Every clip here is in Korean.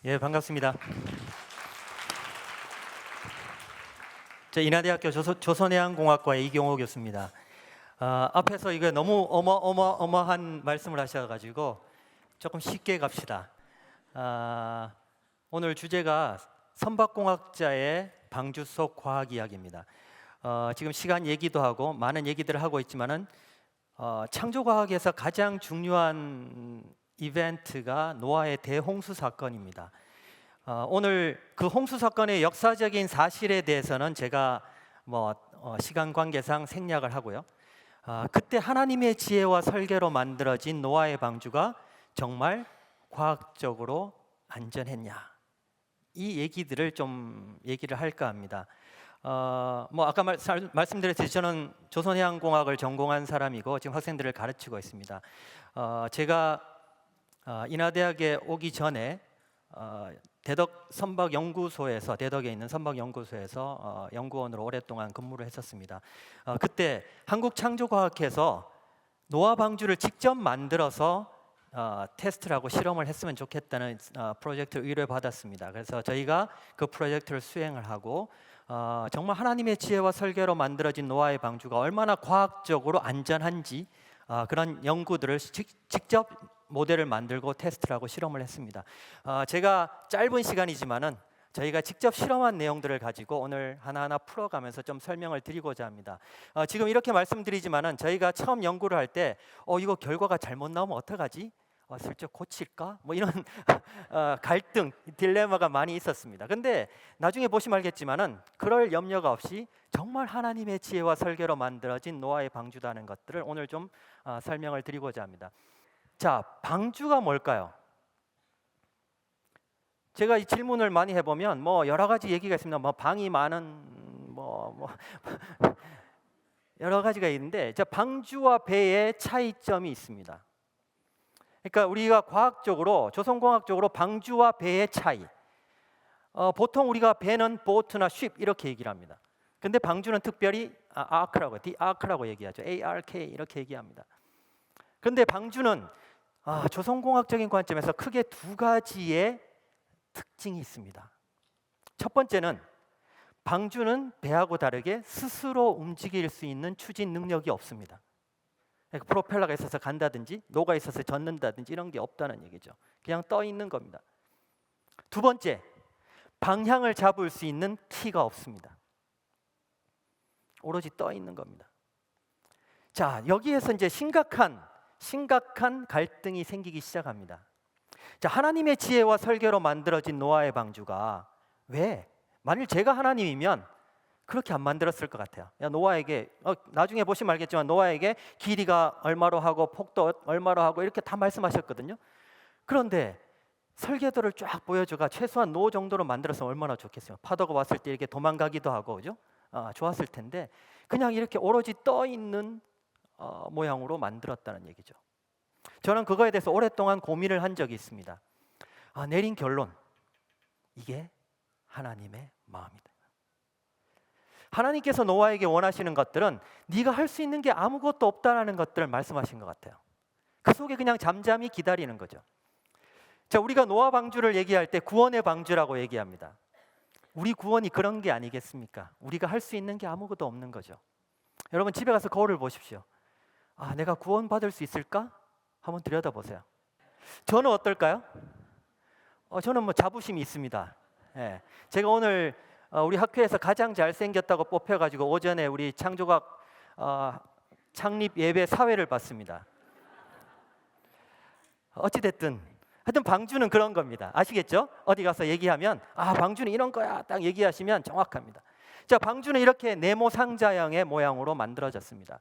예, 반갑습니다. 저 인하대학교 조선해양공학과의 이경호 교수입니다. 앞에서 이거 너무 어마어마한 말씀을 하셔가지고 조금 쉽게 갑시다. 오늘 주제가 선박공학자의 방주 속 과학 이야기입니다. 지금 시간 얘기도 하고 많은 얘기들을 하고 있지만은 창조과학에서 가장 중요한 이벤트가 노아의 대홍수 사건입니다. 오늘 그 홍수 사건의 역사적인 사실에 대해서는 제가 시간 관계상 생략을 하고요. 그때 하나님의 지혜와 설계로 만들어진 노아의 방주가 정말 과학적으로 안전했냐? 이 얘기들을 좀 얘기를 할까 합니다. 아까 말씀드렸듯이 저는 조선해양공학을 전공한 사람이고 지금 학생들을 가르치고 있습니다. 제가 인하대학에 오기 전에 대덕 선박연구소에서 대덕에 있는 선박연구소에서 연구원으로 오랫동안 근무를 했었습니다. 그때 한국창조과학회에서 노아 방주를 직접 만들어서 테스트를 하고 실험을 했으면 좋겠다는 프로젝트를 의뢰받았습니다. 그래서 저희가 그 프로젝트를 수행을 하고 정말 하나님의 지혜와 설계로 만들어진 노아의 방주가 얼마나 과학적으로 안전한지 그런 연구들을 직접 모델을 만들고 테스트를 하고 실험을 했습니다. 제가 짧은 시간이지만은 저희가 직접 실험한 내용들을 가지고 오늘 하나하나 풀어가면서 좀 설명을 드리고자 합니다. 지금 이렇게 말씀드리지만은 저희가 처음 연구를 할 때 이거 결과가 잘못 나오면 어떡하지? 슬쩍 고칠까? 이런 갈등, 딜레마가 많이 있었습니다. 근데 나중에 보시면 알겠지만은 그럴 염려가 없이 정말 하나님의 지혜와 설계로 만들어진 노아의 방주다는 것들을 오늘 좀 설명을 드리고자 합니다. 자, 방주가 뭘까요? 제가 이 질문을 많이 해보면 여러 가지 얘기가 있습니다. 방이 많은 여러 가지가 있는데 방주와 배의 차이점이 있습니다. 그러니까 우리가 과학적으로 조선공학적으로 방주와 배의 차이. 보통 우리가 배는 보트나 쉽 이렇게 얘기를 합니다. 근데 방주는 특별히 아크라고, 아크라고 얘기하죠. ARK 이렇게 얘기합니다. 그런데 방주는 조선공학적인 관점에서 크게 두 가지의 특징이 있습니다. 첫 번째는 방주는 배하고 다르게 스스로 움직일 수 있는 추진 능력이 없습니다. 그러니까 프로펠러가 있어서 간다든지 노가 있어서 젓는다든지 이런 게 없다는 얘기죠. 그냥 떠 있는 겁니다. 두 번째, 방향을 잡을 수 있는 키가 없습니다. 오로지 떠 있는 겁니다. 자, 여기에서 이제 심각한 갈등이 생기기 시작합니다. 자, 하나님의 지혜와 설계로 만들어진 노아의 방주가 왜 만일 제가 하나님이면 그렇게 안 만들었을 것 같아요. 노아에게 나중에 보시면 알겠지만 노아에게 길이가 얼마로 하고 폭도 얼마로 하고 이렇게 다 말씀하셨거든요. 그런데 설계도를 쫙 보여줘가 최소한 노 정도로 만들었으면 얼마나 좋겠어요. 파도가 왔을 때 이렇게 도망가기도 하고 그죠? 좋았을 텐데 그냥 이렇게 오로지 떠 있는 모양으로 만들었다는 얘기죠. 저는 그거에 대해서 오랫동안 고민을 한 적이 있습니다. 내린 결론, 이게 하나님의 마음이다. 하나님께서 노아에게 원하시는 것들은 네가 할 수 있는 게 아무것도 없다라는 것들을 말씀하신 것 같아요. 그 속에 그냥 잠잠히 기다리는 거죠. 자, 우리가 노아 방주를 얘기할 때 구원의 방주라고 얘기합니다. 우리 구원이 그런 게 아니겠습니까? 우리가 할 수 있는 게 아무것도 없는 거죠. 여러분 집에 가서 거울을 보십시오. 내가 구원받을 수 있을까? 한번 들여다보세요. 저는 어떨까요? 저는 자부심이 있습니다. 예. 제가 오늘 우리 학교에서 가장 잘생겼다고 뽑혀가지고 오전에 우리 창조과학 창립 예배 사회를 봤습니다. 어찌됐든 하여튼 방주는 그런 겁니다. 아시겠죠? 어디 가서 얘기하면 방주는 이런 거야 딱 얘기하시면 정확합니다. 자, 방주는 이렇게 네모 상자형의 모양으로 만들어졌습니다.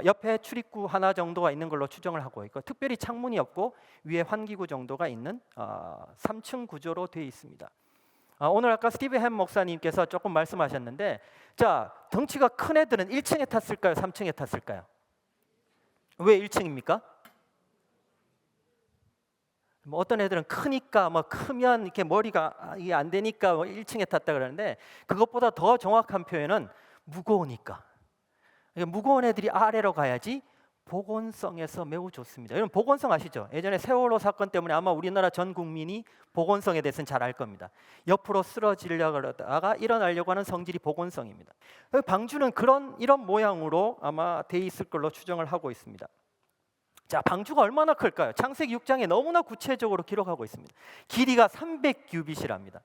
옆에 출입구 하나 정도가 있는 걸로 추정을 하고 있고 특별히 창문이 없고 위에 환기구 정도가 있는 3층 구조로 되어 있습니다. 오늘 아까 스티브 햄 목사님께서 조금 말씀하셨는데 자, 덩치가 큰 애들은 1층에 탔을까요? 3층에 탔을까요? 왜 1층입니까? 어떤 애들은 크니까 크면 이렇게 머리가 이게 안 되니까 1층에 탔다 그러는데 그것보다 더 정확한 표현은 무거우니까. 무거운 애들이 아래로 가야지 보건성에서 매우 좋습니다. 여러분 보건성 아시죠? 예전에 세월호 사건 때문에 아마 우리나라 전 국민이 보건성에 대해서는 잘 알 겁니다. 옆으로 쓰러지려고 하다가 일어나려고 하는 성질이 보건성입니다. 방주는 이런 모양으로 아마 돼 있을 걸로 추정을 하고 있습니다. 자, 방주가 얼마나 클까요? 창세기 6장에 너무나 구체적으로 기록하고 있습니다. 길이가 300규빗이랍니다.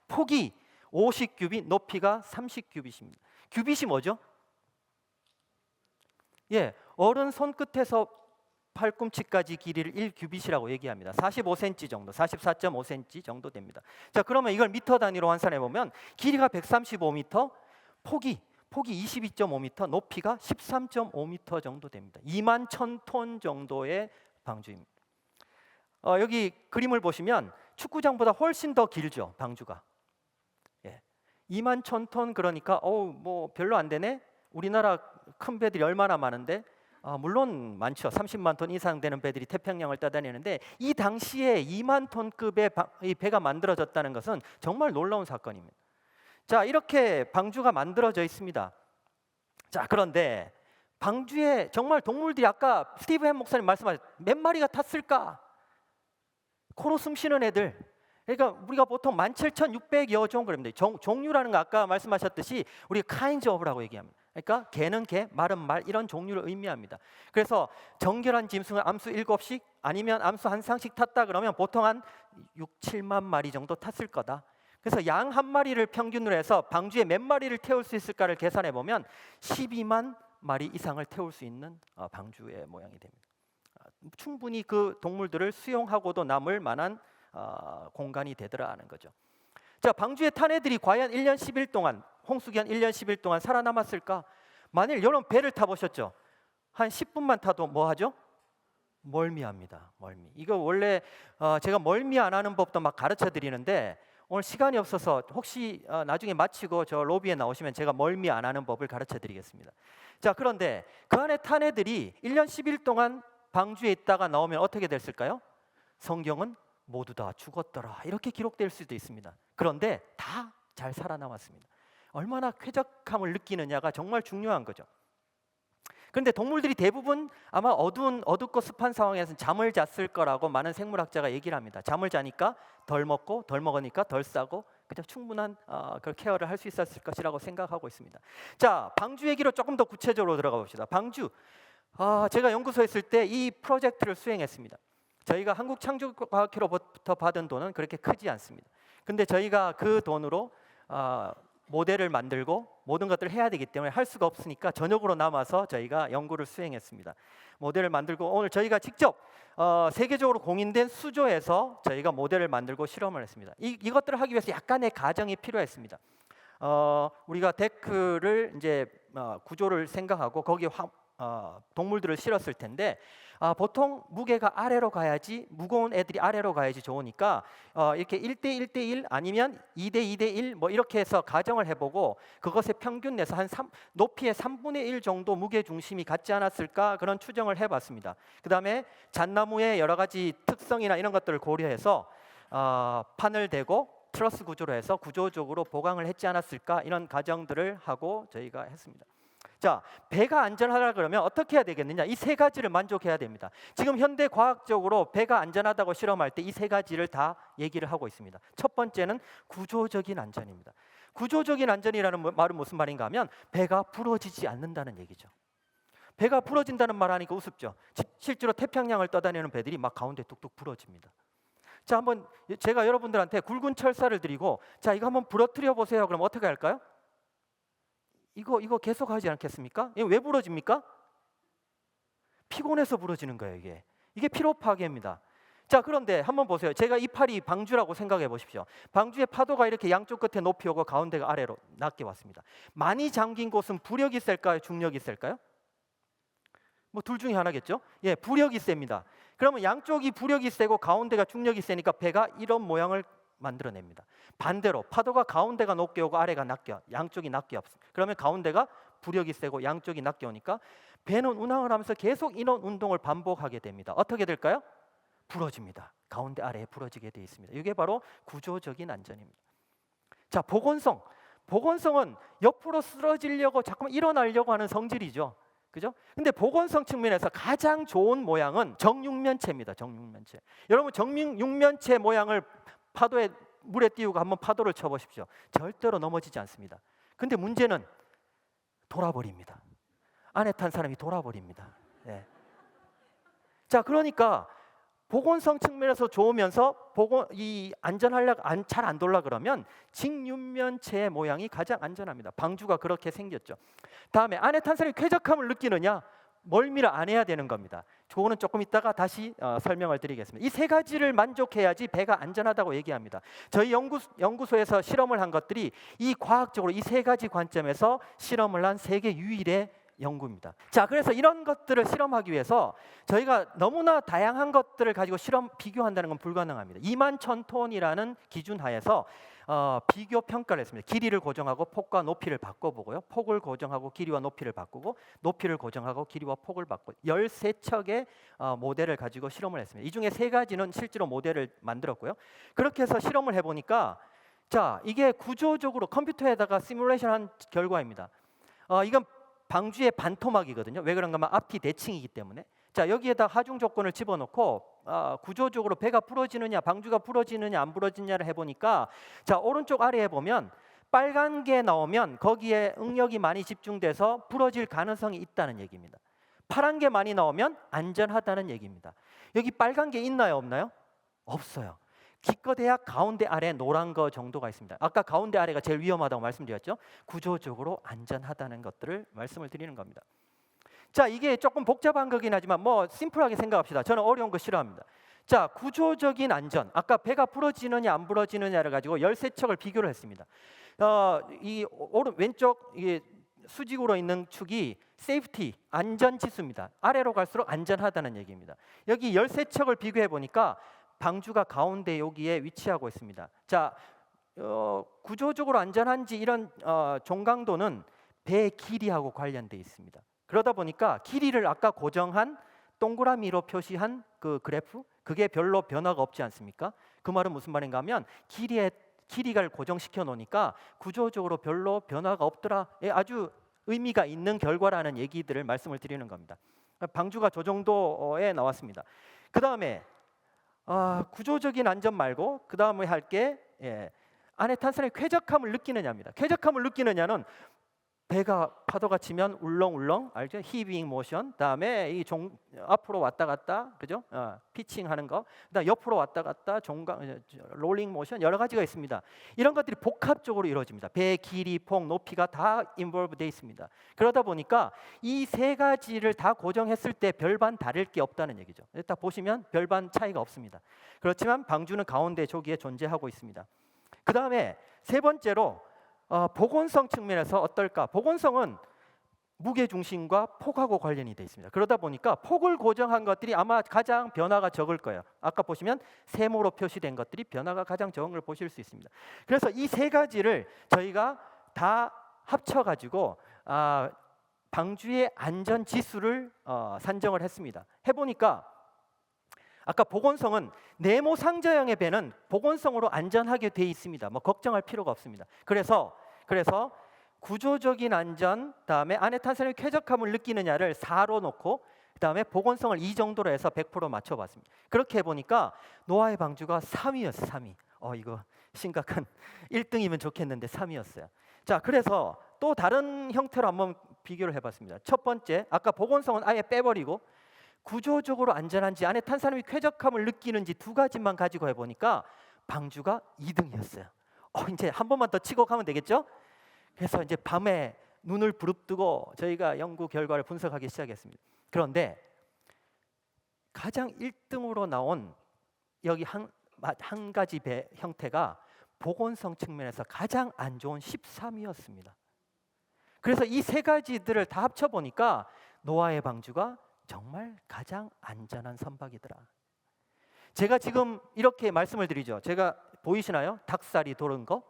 폭이 50규빗, 높이가 30규빗입니다. 규빗이 뭐죠? 예, 어른 손끝에서 팔꿈치까지 길이를 1규빗이라고 얘기합니다. 45cm 정도, 44.5cm 정도 됩니다. 자, 그러면 이걸 미터 단위로 환산해 보면 길이가 135m, 폭이 22.5m, 높이가 13.5m 정도 됩니다. 2만 1,000톤 정도의 방주입니다. 여기 그림을 보시면 축구장보다 훨씬 더 길죠, 방주가. 예. 2만 1,000톤 그러니까 뭐 별로 안 되네. 우리나라 큰 배들이 얼마나 많은데? 물론 많죠. 30만 톤 이상 되는 배들이 태평양을 떠다니는데 이 당시에 2만 톤급의 이 배가 만들어졌다는 것은 정말 놀라운 사건입니다. 자, 이렇게 방주가 만들어져 있습니다. 자, 그런데 방주에 정말 동물들이 아까 스티브 햄 목사님 말씀하신 몇 마리가 탔을까? 코로 숨 쉬는 애들. 그러니까 우리가 보통 17,600여 종입니다. 종류라는 거 아까 말씀하셨듯이 우리가 kinds of라고 얘기합니다. 그러니까 개는 개, 말은 말 이런 종류를 의미합니다. 그래서 정결한 짐승은 암수 7씩 아니면 암수 한 쌍씩 탔다 그러면 보통 한 6, 7만 마리 정도 탔을 거다. 그래서 양 한 마리를 평균으로 해서 방주에 몇 마리를 태울 수 있을까를 계산해 보면 12만 마리 이상을 태울 수 있는 방주의 모양이 됩니다. 충분히 그 동물들을 수용하고도 남을 만한 공간이 되더라 하는 거죠. 자, 방주에 탄 애들이 과연 1년 10일 동안 홍수기한 1년 10일 동안 살아남았을까? 만일 여러분 배를 타보셨죠? 한 10분만 타도 뭐 하죠? 멀미합니다. 멀미. 이거 원래 제가 멀미 안 하는 법도 막 가르쳐 드리는데 오늘 시간이 없어서 혹시 나중에 마치고 저 로비에 나오시면 제가 멀미 안 하는 법을 가르쳐 드리겠습니다. 자, 그런데 그 안에 탄 애들이 1년 10일 동안 방주에 있다가 나오면 어떻게 됐을까요? 성경은 모두 다 죽었더라 이렇게 기록될 수도 있습니다. 그런데 다 잘 살아남았습니다. 얼마나 쾌적함을 느끼느냐가 정말 중요한 거죠. 그런데 동물들이 대부분 아마 어둡고 습한 상황에서 잠을 잤을 거라고 많은 생물학자가 얘기를 합니다. 잠을 자니까 덜 먹고 덜 먹으니까 덜 싸고 그냥 충분한 그 케어를 할 수 있었을 것이라고 생각하고 있습니다. 자, 방주 얘기로 조금 더 구체적으로 들어가 봅시다. 방주, 제가 연구소에 있을 때 이 프로젝트를 수행했습니다. 저희가 한국창조과학회로부터 받은 돈은 그렇게 크지 않습니다. 근데 저희가 그 돈으로 모델을 만들고 모든 것들을 해야 되기 때문에 할 수가 없으니까 저녁으로 남아서 저희가 연구를 수행했습니다. 모델을 만들고 오늘 저희가 직접 세계적으로 공인된 수조에서 저희가 모델을 만들고 실험을 했습니다. 이것들을 하기 위해서 약간의 가정이 필요했습니다. 우리가 데크를 이제 구조를 생각하고 거기에 동물들을 실었을 텐데 보통 무게가 아래로 가야지 무거운 애들이 아래로 가야지 좋으니까 이렇게 1대1대1 아니면 2대2대1 뭐 이렇게 해서 가정을 해보고 그것의 평균 내서 한 높이의 3분의 1 정도 무게 중심이 같지 않았을까 그런 추정을 해봤습니다. 그 다음에 잣나무의 여러 가지 특성이나 이런 것들을 고려해서 판을 대고 트러스 구조로 해서 구조적으로 보강을 했지 않았을까 이런 가정들을 하고 저희가 했습니다. 자, 배가 안전하다 그러면 어떻게 해야 되겠느냐? 이 세 가지를 만족해야 됩니다. 지금 현대 과학적으로 배가 안전하다고 실험할 때 이 세 가지를 다 얘기를 하고 있습니다. 첫 번째는 구조적인 안전입니다. 구조적인 안전이라는 말은 무슨 말인가 하면 배가 부러지지 않는다는 얘기죠. 배가 부러진다는 말 하니까 우습죠. 실제로 태평양을 떠다니는 배들이 막 가운데 뚝뚝 부러집니다. 자, 한번 제가 여러분들한테 굵은 철사를 드리고 자, 이거 한번 부러뜨려 보세요. 그럼 어떻게 할까요? 이거 계속 하지 않겠습니까? 이거 왜 부러집니까? 피곤해서 부러지는 거예요, 이게 피로 파괴입니다. 자, 그런데 한번 보세요. 제가 이 팔이 방주라고 생각해 보십시오. 방주의 파도가 이렇게 양쪽 끝에 높이 오고 가운데가 아래로 낮게 왔습니다. 많이 잠긴 곳은 부력이 셀까요? 중력이 셀까요? 뭐 둘 중에 하나겠죠? 예, 부력이 셉니다. 그러면 양쪽이 부력이 세고 가운데가 중력이 세니까 배가 이런 모양을 만들어냅니다. 반대로 파도가 가운데가 높게 오고 아래가 낮게 양쪽이 낮게 없습니다. 그러면 가운데가 부력이 세고 양쪽이 낮게 오니까 배는 운항을 하면서 계속 이런 운동을 반복하게 됩니다. 어떻게 될까요? 부러집니다. 가운데 아래에 부러지게 되어 있습니다. 이게 바로 구조적인 안전입니다. 자, 보건성은 옆으로 쓰러지려고 자꾸만 일어나려고 하는 성질이죠. 그죠? 근데 보건성 측면에서 가장 좋은 모양은 정육면체입니다. 정육면체. 여러분 정육면체 모양을 파도에 물에 띄우고 한번 파도를 쳐보십시오. 절대로 넘어지지 않습니다. 근데 문제는 돌아버립니다. 안에 탄 사람이 돌아버립니다. 네. 자, 그러니까 보건성 측면에서 좋으면서 이 안전하려 잘 안 돌라 그러면 직육면체의 모양이 가장 안전합니다. 방주가 그렇게 생겼죠. 다음에 안에 탄 사람이 쾌적함을 느끼느냐? 멀미를 안 해야 되는 겁니다. 그거는 조금 이따가 다시 설명을 드리겠습니다. 이 세 가지를 만족해야지 배가 안전하다고 얘기합니다. 저희 연구소에서 실험을 한 것들이 이 과학적으로 이 세 가지 관점에서 실험을 한 세계 유일의 연구입니다. 자, 그래서 이런 것들을 실험하기 위해서 저희가 너무나 다양한 것들을 가지고 비교한다는 건 불가능합니다. 21,000톤이라는 기준 하에서 비교 평가를 했습니다. 길이를 고정하고 폭과 높이를 바꿔보고요. 폭을 고정하고 길이와 높이를 바꾸고 높이를 고정하고 길이와 폭을 바꾸고 13척의 모델을 가지고 실험을 했습니다. 이 중에 3가지는 실제로 모델을 만들었고요. 그렇게 해서 실험을 해보니까 자, 이게 구조적으로 컴퓨터에다가 시뮬레이션한 결과입니다. 이건 방주의 반토막이거든요. 왜 그런가 하면 앞이 대칭이기 때문에. 자, 여기에다 하중 조건을 집어넣고 구조적으로 배가 부러지느냐 방주가 부러지느냐 안 부러지느냐를 해보니까 자, 오른쪽 아래에 보면 빨간 게 나오면 거기에 응력이 많이 집중돼서 부러질 가능성이 있다는 얘기입니다. 파란 게 많이 나오면 안전하다는 얘기입니다. 여기 빨간 게 있나요 없나요? 없어요. 기껏해야 가운데 아래 노란 거 정도가 있습니다. 아까 가운데 아래가 제일 위험하다고 말씀드렸죠. 구조적으로 안전하다는 것들을 말씀을 드리는 겁니다. 자, 이게 조금 복잡한 거긴 하지만 뭐 심플하게 생각합시다. 저는 어려운 거 싫어합니다. 자, 구조적인 안전. 아까 배가 부러지느냐 안 부러지느냐를 가지고 13척을 비교를 했습니다. 이 왼쪽 수직으로 있는 축이 세이프티, 안전 지수입니다. 아래로 갈수록 안전하다는 얘기입니다. 여기 13척을 비교해 보니까 방주가 가운데 여기에 위치하고 있습니다. 자, 구조적으로 안전한지 이런 종강도는 배의 길이하고 관련되어 있습니다. 그러다 보니까 길이를 아까 고정한 동그라미로 표시한 그 그래프, 그게 별로 변화가 없지 않습니까? 그 말은 무슨 말인가 하면 길이를 고정시켜 놓으니까 구조적으로 별로 변화가 없더라. 아주 의미가 있는 결과라는 얘기들을 말씀을 드리는 겁니다. 방주가 저 정도에 나왔습니다. 그 다음에 구조적인 안전 말고 그 다음에 할 게 안에 탄 사람이 쾌적함을 느끼느냐입니다. 쾌적함을 느끼느냐는 배가 파도가 치면 울렁울렁 알죠? 히빙 모션. 다음에 이 앞으로 왔다 갔다, 그죠? 피칭하는 거. 그다음 옆으로 왔다 갔다, 롤링 모션 여러 가지가 있습니다. 이런 것들이 복합적으로 이루어집니다. 배의 길이, 폭, 높이가 다 인볼브 돼 있습니다. 그러다 보니까 이 3가지를 다 고정했을 때 별반 다를 게 없다는 얘기죠. 딱 보시면 별반 차이가 없습니다. 그렇지만 방주는 가운데 저기에 존재하고 있습니다. 그 다음에 3번째로 보건성 측면에서 어떨까? 보건성은 무게중심과 폭하고 관련이 되어 있습니다. 그러다 보니까 폭을 고정한 것들이 아마 가장 변화가 적을 거예요. 아까 보시면 세모로 표시된 것들이 변화가 가장 적은 걸 보실 수 있습니다. 그래서 이 3가지를 저희가 다 합쳐가지고 방주의 안전 지수를 산정을 했습니다. 해보니까 아까 보건성은 네모 상자형의 배는 보건성으로 안전하게 돼 있습니다. 뭐 걱정할 필요가 없습니다. 그래서 구조적인 안전, 다음에 안에 탄 사람이 쾌적함을 느끼느냐를 4로 놓고 그다음에 보건성을 2 정도로 해서 100% 맞춰봤습니다. 그렇게 해보니까 노아의 방주가 3위였어요. 3위. 이거 심각한 1등이면 좋겠는데 3위였어요. 자, 그래서 또 다른 형태로 한번 비교를 해봤습니다. 첫 번째, 아까 보건성은 아예 빼버리고 구조적으로 안전한지 안에 탄 사람이 쾌적함을 느끼는지 2가지만 가지고 해보니까 방주가 2등이었어요. 이제 한 번만 더 치고 가면 되겠죠? 그래서 이제 밤에 눈을 부릅뜨고 저희가 연구 결과를 분석하기 시작했습니다. 그런데 가장 1등으로 나온 여기 한 가지 배 형태가 보건성 측면에서 가장 안 좋은 13위였습니다. 그래서 이 3가지들을 다 합쳐보니까 노아의 방주가 정말 가장 안전한 선박이더라. 제가 지금 이렇게 말씀을 드리죠. 제가 보이시나요? 닭살이 도는 거.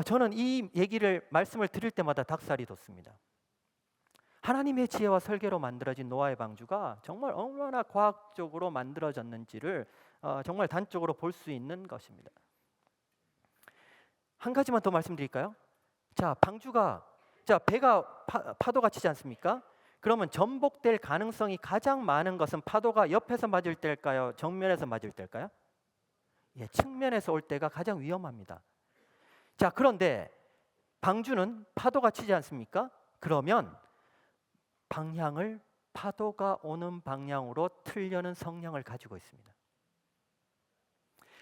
저는 이 말씀을 드릴 때마다 닭살이 돋습니다. 하나님의 지혜와 설계로 만들어진 노아의 방주가 정말 얼마나 과학적으로 만들어졌는지를 정말 단적으로 볼 수 있는 것입니다. 한 가지만 더 말씀드릴까요? 자, 배가 파도가 치지 않습니까? 그러면 전복될 가능성이 가장 많은 것은 파도가 옆에서 맞을 때일까요? 정면에서 맞을 때일까요? 예, 측면에서 올 때가 가장 위험합니다. 자, 그런데 방주는 파도가 치지 않습니까? 그러면 방향을 파도가 오는 방향으로 틀려는 성향을 가지고 있습니다.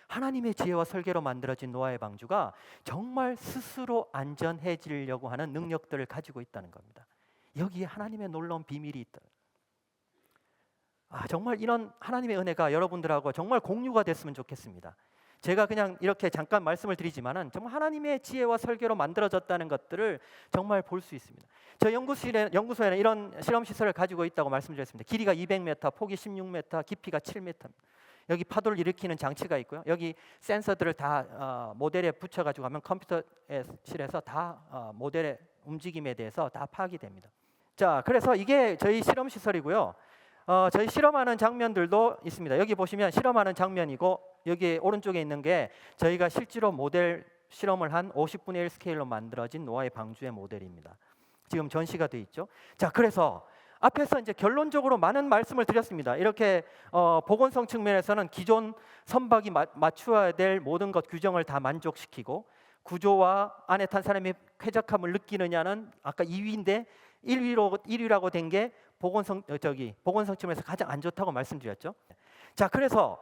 하나님의 지혜와 설계로 만들어진 노아의 방주가 정말 스스로 안전해지려고 하는 능력들을 가지고 있다는 겁니다. 여기에 하나님의 놀라운 비밀이 있다. 정말 이런 하나님의 은혜가 여러분들하고 정말 공유가 됐으면 좋겠습니다. 제가 그냥 이렇게 잠깐 말씀을 드리지만은 정말 하나님의 지혜와 설계로 만들어졌다는 것들을 정말 볼 수 있습니다. 저 연구소에는 이런 실험 시설을 가지고 있다고 말씀드렸습니다. 길이가 200m, 폭이 16m, 깊이가 7m입니다. 여기 파도를 일으키는 장치가 있고요. 여기 센서들을 다 모델에 붙여가지고 하면 컴퓨터실에서 다 모델의 움직임에 대해서 다 파악이 됩니다. 자, 그래서 이게 저희 실험 시설이고요. 저희 실험하는 장면들도 있습니다. 여기 보시면 실험하는 장면이고 여기 오른쪽에 있는 게 저희가 실제로 모델 실험을 한 50분의 1 스케일로 만들어진 노아의 방주의 모델입니다. 지금 전시가 돼 있죠. 자, 그래서 앞에서 이제 결론적으로 많은 말씀을 드렸습니다. 이렇게 보건성 측면에서는 기존 선박이 맞추어야 될 모든 것 규정을 다 만족시키고 구조와 안에 탄 사람이 쾌적함을 느끼느냐는 아까 2위인데 1위라고 된 게 보건성 측면에서 가장 안 좋다고 말씀드렸죠. 자, 그래서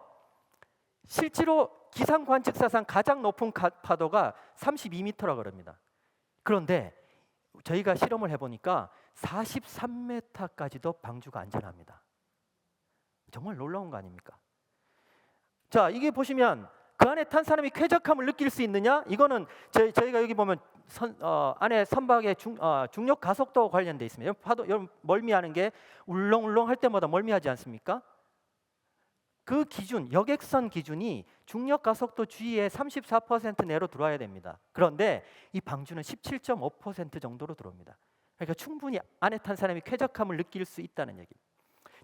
실제로 기상 관측사상 가장 높은 파도가 32m라고 그럽니다. 그런데 저희가 실험을 해보니까 43m까지도 방주가 안전합니다. 정말 놀라운 거 아닙니까? 자, 이게 보시면 그 안에 탄 사람이 쾌적함을 느낄 수 있느냐? 이거는 저희가 여기 보면 안에 선박의 중력 가속도 관련돼 있습니다. 파도 여러분 멀미하는 게 울렁울렁 할 때마다 멀미하지 않습니까? 그 기준, 여객선 기준이 중력 가속도 주위에 34% 내로 들어와야 됩니다. 그런데 이 방주는 17.5% 정도로 들어옵니다. 그러니까 충분히 안에 탄 사람이 쾌적함을 느낄 수 있다는 얘기입니다.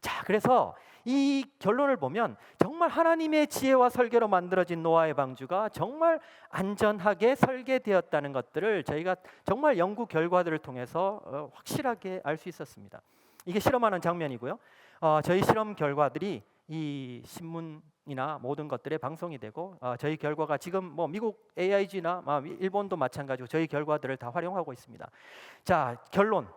자, 그래서 이 결론을 보면 정말 하나님의 지혜와 설계로 만들어진 노아의 방주가 정말 안전하게 설계되었다는 것들을 저희가 정말 연구 결과들을 통해서 확실하게 알 수 있었습니다. 이게 실험하는 장면이고요. 저희 실험 결과들이 이 신문이나 모든 것들에 방송이 되고 저희 결과가 지금 뭐 미국 AIG나 일본도 마찬가지고 저희 결과들을 다 활용하고 있습니다. 자, 결론.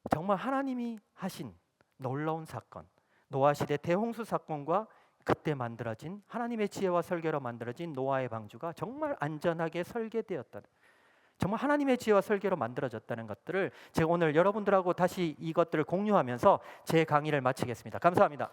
정말 하나님이 하신 놀라운 사건, 노아 시대 대홍수 사건과 그때 만들어진 하나님의 지혜와 설계로 만들어진 노아의 방주가 정말 안전하게 설계되었다. 정말 하나님의 지혜와 설계로 만들어졌다는 것들을 제가 오늘 여러분들하고 다시 이것들을 공유하면서 제 강의를 마치겠습니다. 감사합니다.